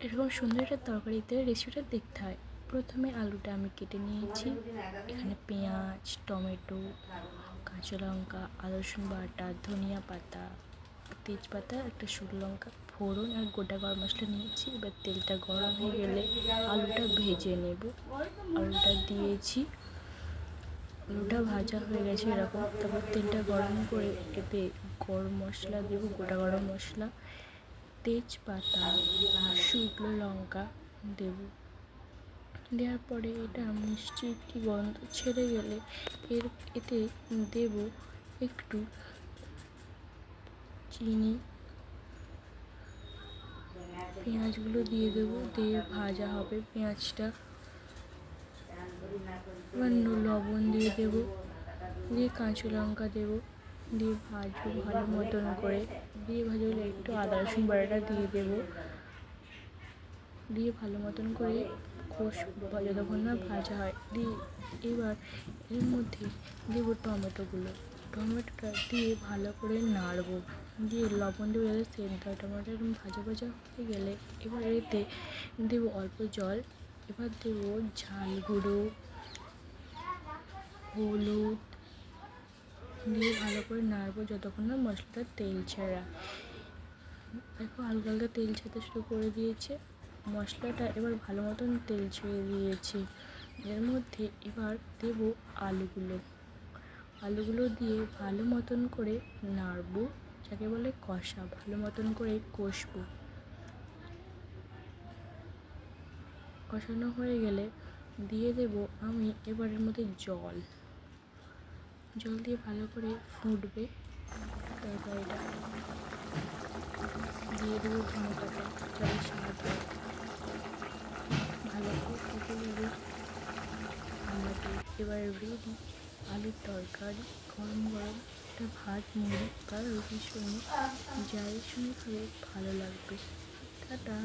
এরকম সুন্দর একটা তরকারিতে রেসিপিটা দেখতে হয়। প্রথমে আলুটা আমি কেটে নিয়েছি। এখানে পেঁয়াজ, টমেটো, কাঁচা লঙ্কা, আদা রসুন বাটা, ধনিয়া পাতা, তেজপাতা, একটা শুকনো লঙ্কা, ফোড়ন আর গোটা গরম মশলা নিয়েছি। এবার তেলটা গরম হয়ে গেলে আলুটা ভেজে নেব। আলুটা দিয়েছি, আলুটা ভাজা হয়ে গেছে এরকম। তারপর তেলটা গরম করে এতে গরম মশলা দেবো, গোটা গরম মশলা, তেজপাতা, শুকনো লঙ্কা দেব। দেওয়ার পরে এটা মিষ্টি একটি গন্ধ ছেড়ে গেলে এতে দেব একটু চিনি, পেঁয়াজগুলো দিয়ে দেবো, দিয়ে ভাজা হবে পেঁয়াজটা। এবার লবণ দিয়ে দেবো, দিয়ে কাঁচা লঙ্কা দেবো, দিয়ে ভাজবো ভালো মতন করে। দিয়ে ভাজা হলে একটু আদা রসুন বাটাটা দিয়ে দেবো, দিয়ে ভালো মতন করে কষবো যতক্ষণ না ভাজা হয়। দিয়ে এবার এর মধ্যে দেবো টমেটোটা দিয়ে ভালো করে নাড়বো, দিয়ে লবণ দেবো যাতে সেদ্ধ হয়। টমেটো এরকম ভাজা ভাজা হয়ে গেলে এবার এতে দেবো অল্প জল। এবার দেবো ঝাল গুঁড়ো, হলুদ, দিয়ে ভালো করে নাড়বো যতক্ষণ না মশলাটা তেল ছাড়া। দেখো হালকা হালকা তেল ছাড়তে শুরু করে দিয়েছে মশলাটা। এবার ভালো মতন তেল ছেড়ে দিয়েছে। এর মধ্যে এবার দেবো আলুগুলো দিয়ে ভালো মতন করে নাড়বো, যাকে বলে কষা। ভালো মতন করে কষবো। কষানো হয়ে গেলে দিয়ে দেবো আমি এবারের মধ্যে জল দিয়ে ভালো করে ফুটবে তরকারিটা। দিয়ে দেবো ধনে পাতা, জলের সাহায্যে ভালো করে ফুটে যাবে। এবার রেডি আলুর তরকারি। গরম গরম একটা ভাত, মুড়ি বা রুটির সঙ্গে যাই সঙ্গে খাবে ভালো লাগবে। টাটা।